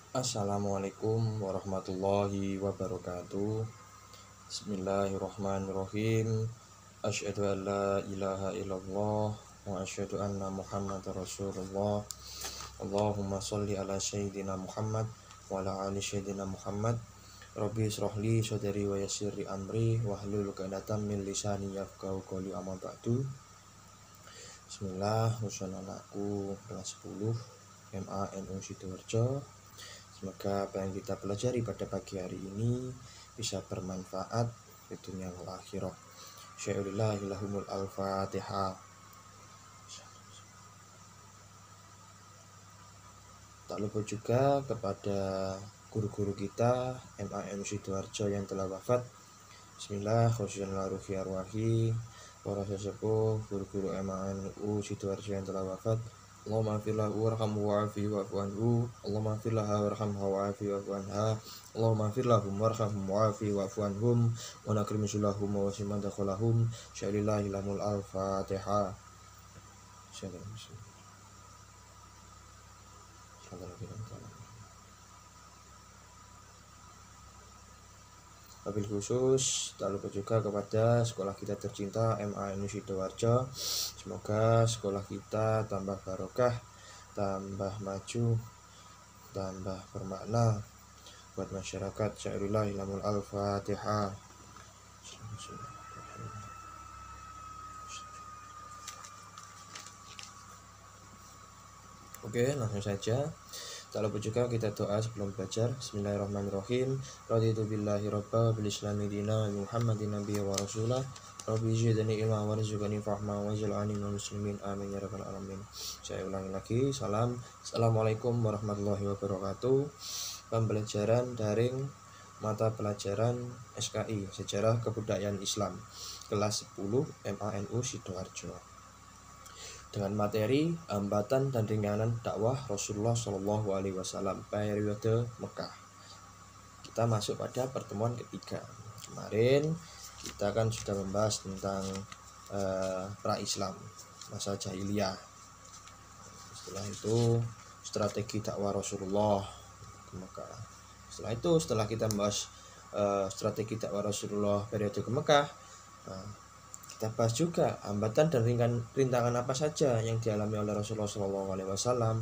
Assalamualaikum warahmatullahi wabarakatuh. Bismillahirrahmanirrahim. Asyhadu an la ilaha illallah wa asyhadu anna Muhammadar Rasulullah. Allahumma sholli ala sayyidina Muhammad wa ala ali sayyidina Muhammad. Rabbi israhli sadri wa yassirli amri wahlul 'uqdatam min lisani yafqahu qawli amma ba'du. Bismillah, urusan anakku kelas 10 MANU Sidoarjo. Semoga apa yang kita pelajari pada pagi hari ini bisa bermanfaat di dunia wal akhirah. Syai'ulillahilahumul al-fatihah. Tak lupa juga kepada guru-guru kita MANU Sidoarjo yang telah wafat. Bismillah, khususnya ruhi arwahi para sesepuh guru-guru MANU Sidoarjo yang telah wafat. Allahumma firlahu warhamhu wa'afihi wa'fu anhu. Allahumma firlaha warhamha wa'afihi wa'fu anha. Allahumma firlahum warhamhum wa'afihi wa'fu anhum wa nakrim sulahum wa wasiman dakhalahum. Syai'lillahi lamul al-fatihah. Wabil khusus tak lupa juga kepada sekolah kita tercinta MANU Sidoarjo. Semoga sekolah kita tambah barokah, tambah maju, tambah bermakna buat masyarakat. Syai'ulillahil lamul al-fatihah. Oke, langsung saja. Tak lupa juga kita doa sebelum belajar. Bismillahirrahmanirrahim. Raditu billahi rabba bil islami dina Muhammadin nabiyya wa rasulah. Rabbi zidni ilma warzuqni fahma waj'alni minal muslimin amin ya rabbal alamin. Saya ulangi lagi. Assalamualaikum warahmatullahi wabarakatuh. Pembelajaran daring mata pelajaran SKI Sejarah Kebudayaan Islam kelas 10 MANU Sidoarjo, dengan materi hambatan dan ringanan dakwah Rasulullah Shallallahu Alaihi Wasallam periode Mekah. Kita masuk pada pertemuan ketiga. Kemarin kita kan sudah membahas tentang pra-Islam, masa jahiliyah. Setelah itu strategi dakwah Rasulullah ke Mekah. Setelah itu, setelah kita membahas strategi dakwah Rasulullah periode ke Mekah, kita bahas juga hambatan dan rintangan apa saja yang dialami oleh Rasulullah SAW.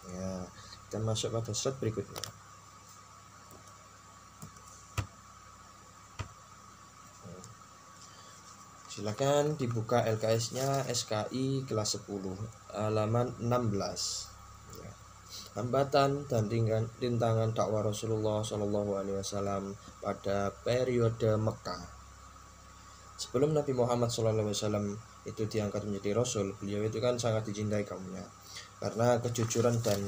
Ya, kita masuk pada slide berikutnya. Silakan dibuka LKS-nya SKI kelas 10 halaman 16. Ya. Hambatan dan rintangan dakwah Rasulullah SAW pada periode Mekah. Sebelum Nabi Muhammad SAW itu diangkat menjadi Rasul, beliau itu kan sangat dicintai kaumnya karena kejujuran dan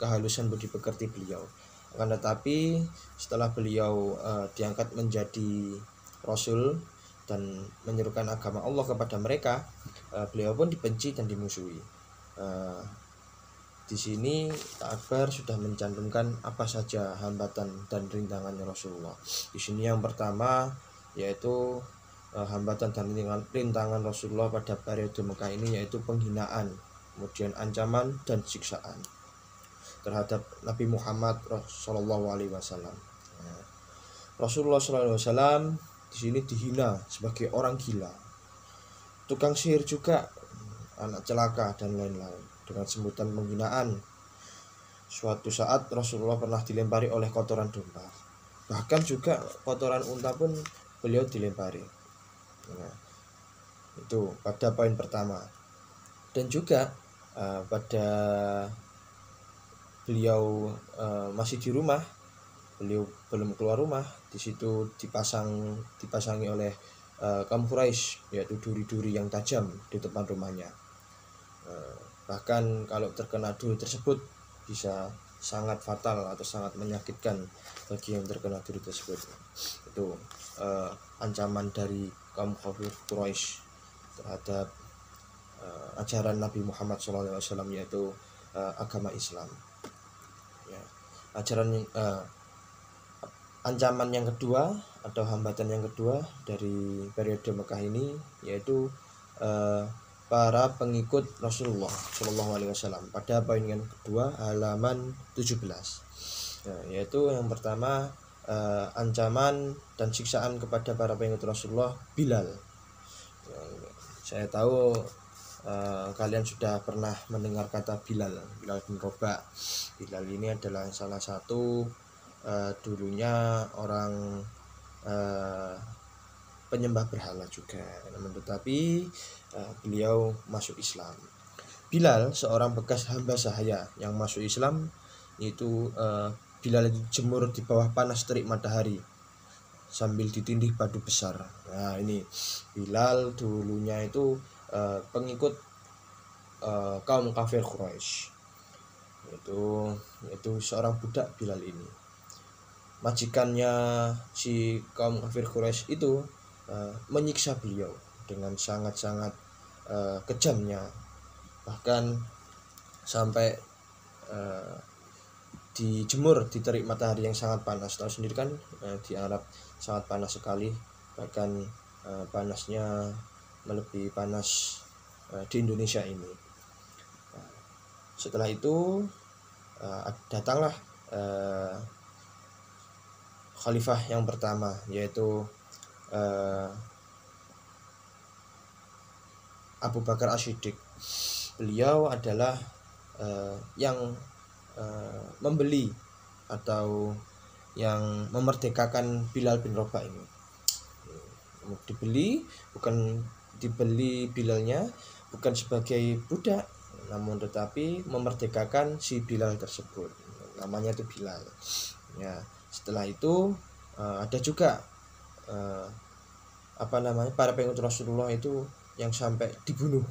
kehalusan budi pekerti beliau. Akan tetapi setelah beliau diangkat menjadi Rasul dan menyerukan agama Allah kepada mereka, beliau pun dibenci dan dimusuhi. Di sini Akbar sudah mencantumkan apa saja hambatan dan rintangannya Rasulullah. Di sini yang pertama yaitu hambatan dan rintangan Rasulullah pada periode Mekah ini yaitu penghinaan, kemudian ancaman dan siksaan terhadap Nabi Muhammad Shallallahu Alaihi Wasallam. Rasulullah Shallallahu Alaihi Wasallam di sini dihina sebagai orang gila, tukang sihir juga, anak celaka dan lain-lain dengan sebutan penghinaan. Suatu saat Rasulullah pernah dilempari oleh kotoran domba, bahkan juga kotoran unta pun beliau dilempari. Nah, itu pada poin pertama. Dan juga pada beliau masih di rumah, beliau belum keluar rumah, di situ dipasangi oleh kaum Quraisy, yaitu duri-duri yang tajam di depan rumahnya. Bahkan kalau terkena duri tersebut bisa sangat fatal atau sangat menyakitkan bagi yang terkena duri tersebut. Itu ancaman dari kaum kafir Quraisy terhadap ajaran Nabi Muhammad SAW, yaitu agama Islam. Ya. Ancaman yang kedua atau hambatan yang kedua dari periode Mekah ini yaitu para pengikut Rasulullah Shallallahu Alaihi Wasallam pada poin yang kedua halaman 17. Nah, yaitu yang pertama ancaman dan siksaan kepada para pengikut Rasulullah Bilal. Saya tahu kalian sudah pernah mendengar kata Bilal bin Rabah. Bilal ini adalah salah satu dulunya orang penyembah berhala juga, namun tetapi beliau masuk Islam. Bilal seorang bekas hamba sahaya yang masuk Islam, yaitu Bilal dijemur di bawah panas terik matahari sambil ditindih batu besar. Nah ini Bilal dulunya itu pengikut kaum kafir Quraisy. Itu seorang budak Bilal ini. Majikannya si kaum kafir Quraisy itu menyiksa beliau dengan sangat-sangat kejamnya, bahkan sampai dijemur di terik matahari yang sangat panas. Tahu sendiri kan di Arab sangat panas sekali, bahkan panasnya melebihi panas di Indonesia ini. Setelah itu datanglah khalifah yang pertama, yaitu Abu Bakar As-Siddiq. Beliau adalah yang membeli atau yang memerdekakan Bilal bin Rabah ini. Dibeli Bilalnya bukan sebagai budak, namun tetapi memerdekakan si Bilal tersebut. Namanya itu Bilal. Ya, setelah itu ada juga para pengikut Rasulullah itu yang sampai dibunuh.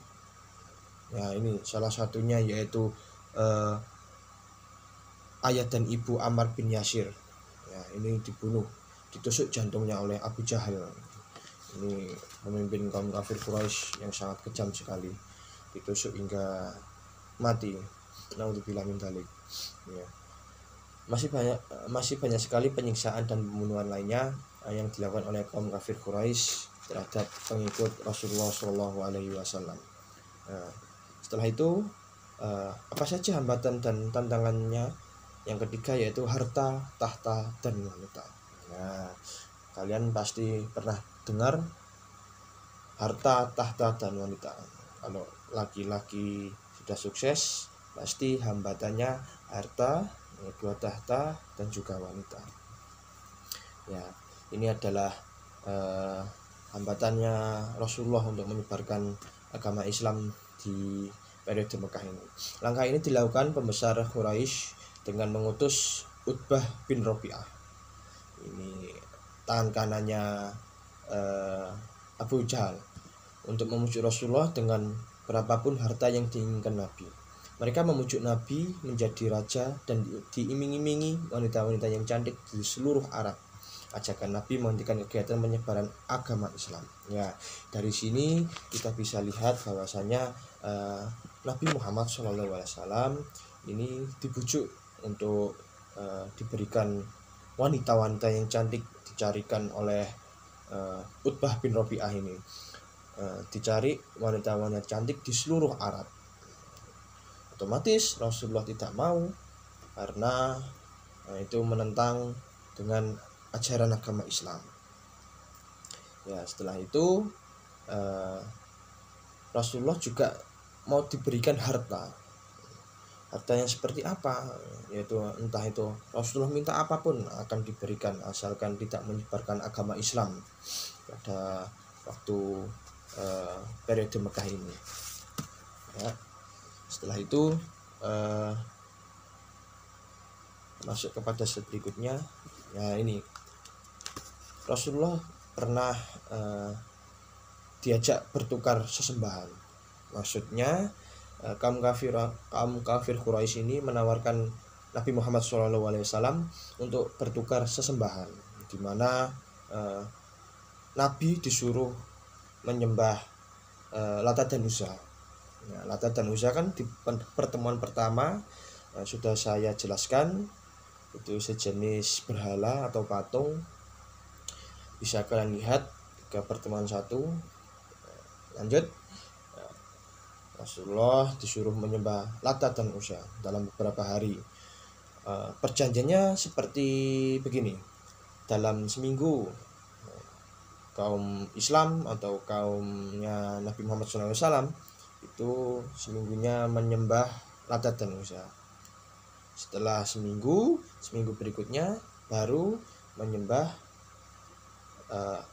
Ya, ini salah satunya yaitu ayah dan ibu Ammar bin Yasir. Ya, ini dibunuh, ditusuk jantungnya oleh Abu Jahal. Ini pemimpin kaum kafir Quraisy yang sangat kejam sekali, ditusuk hingga mati. Naudzubillah min dzalik. Ya. Masih banyak sekali penyiksaan dan pembunuhan lainnya yang dilakukan oleh kaum kafir Quraisy terhadap pengikut Rasulullah Shallallahu Alaihi Wasallam. Setelah itu apa saja hambatan dan tantangannya? Yang ketiga yaitu harta, tahta, dan wanita. Nah, kalian pasti pernah dengar harta, tahta, dan wanita. Kalau laki-laki sudah sukses, pasti hambatannya harta, kedua tahta, dan juga wanita. Ya, ini adalah hambatannya Rasulullah untuk menyebarkan agama Islam di periode Mekah ini. Langkah ini dilakukan pembesar Quraisy dengan mengutus Utbah bin Rabi'ah. Ini tangan kanannya Abu Jahal, untuk memujuk Rasulullah dengan berapapun harta yang diinginkan Nabi. Mereka memujuk Nabi menjadi raja dan diiming-imingi wanita-wanita yang cantik di seluruh Arab. Ajakan Nabi menghentikan kegiatan penyebaran agama Islam. Ya, dari sini kita bisa lihat bahwasanya Nabi Muhammad SAW ini dibujuk untuk diberikan wanita-wanita yang cantik, dicarikan oleh Utbah bin Rabi'ah ini. Dicari wanita-wanita cantik di seluruh Arab. Otomatis Rasulullah tidak mau, karena itu menentang dengan ajaran agama Islam. Ya, setelah itu Rasulullah juga mau diberikan harta yang seperti apa, yaitu entah itu Rasulullah minta apapun akan diberikan, asalkan tidak menyebarkan agama Islam pada waktu periode Mekah ini. Ya, setelah itu masuk kepada slide berikutnya. Ya, ini Rasulullah pernah diajak bertukar sesembahan. Maksudnya kaum kafir Quraisy ini menawarkan Nabi Muhammad SAW untuk bertukar sesembahan, di mana Nabi disuruh menyembah Lata dan Uzza. Ya, Lata dan Uzza kan di pertemuan pertama sudah saya jelaskan, itu sejenis berhala atau patung. Bisa kalian lihat ke pertemuan 1. Lanjut. Rasulullah disuruh menyembah Lata dan Uzza dalam beberapa hari. Perjanjiannya seperti begini. Dalam seminggu kaum Islam atau kaumnya Nabi Muhammad SAW itu seminggunya menyembah Lata dan Uzza. Setelah seminggu berikutnya baru menyembah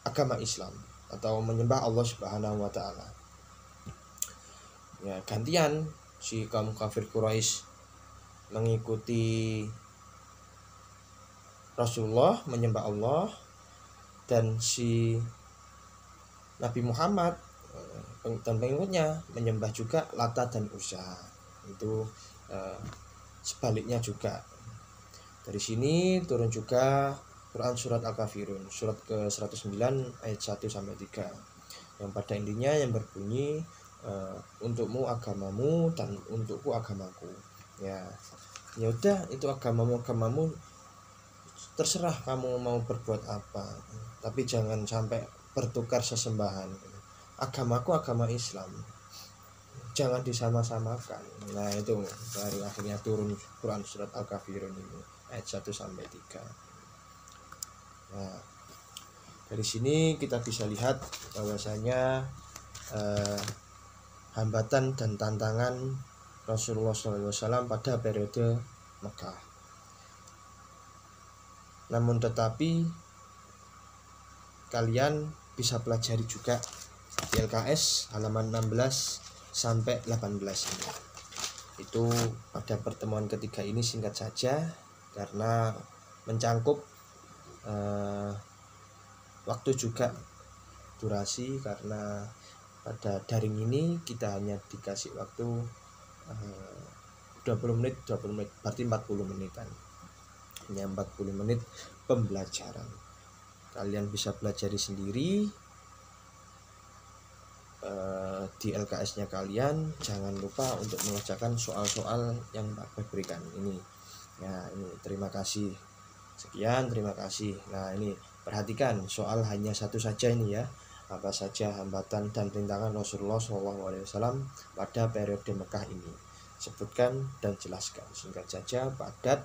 agama Islam atau menyembah Allah Subhanahu wa taala. Ya, gantian si kaum kafir Quraisy mengikuti Rasulullah menyembah Allah, dan si Nabi Muhammad dan pengikutnya menyembah juga Lata dan Uzza. Itu sebaliknya juga. Dari sini turun juga Quran surat Al-Kafirun, surat ke-109 ayat 1 sampai 3. Yang pada intinya yang berbunyi untukmu agamamu dan untukku agamaku. Ya udah, itu agamamu terserah kamu mau berbuat apa, tapi jangan sampai bertukar sesembahan. Agamaku agama Islam, jangan disama-samakan. Nah itu baru akhirnya turun Quran surat Al-Kafirun ini ayat 1 sampai 3. Nah, dari sini kita bisa lihat bahwasanya hambatan dan tantangan Rasulullah SAW pada periode Mekah. Namun tetapi kalian bisa pelajari juga di LKS halaman 16 sampai 18 ini. Itu pada pertemuan ketiga ini singkat saja karena mencangkup waktu juga durasi, karena pada daring ini kita hanya dikasih waktu 20 menit berarti 40 menitan, hanya 40 menit pembelajaran. Kalian bisa pelajari sendiri di LKS-nya kalian. Jangan lupa untuk mengerjakan soal-soal yang Pak berikan ini. Ya, ini terima kasih. Sekian, terima kasih. Nah, ini perhatikan soal hanya satu saja ini ya. Apa saja hambatan dan rintangan Rasulullah SAW pada periode Mekah ini? Sebutkan dan jelaskan. Singkat saja, padat,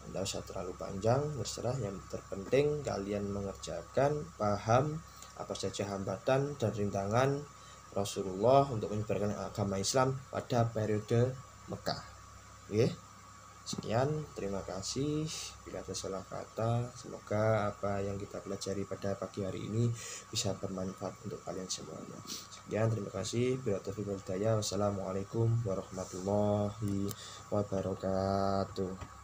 tidak usah terlalu panjang, terserah. Yang terpenting kalian mengerjakan, paham apa saja hambatan dan rintangan Rasulullah untuk menyebarkan agama Islam pada periode Mekah. Oke. Sekian, terima kasih. Bila ada salah kata, semoga apa yang kita pelajari pada pagi hari ini bisa bermanfaat untuk kalian semuanya. Sekian, terima kasih. Bila taufiq wal hidayah. Wassalamualaikum warahmatullahi wabarakatuh.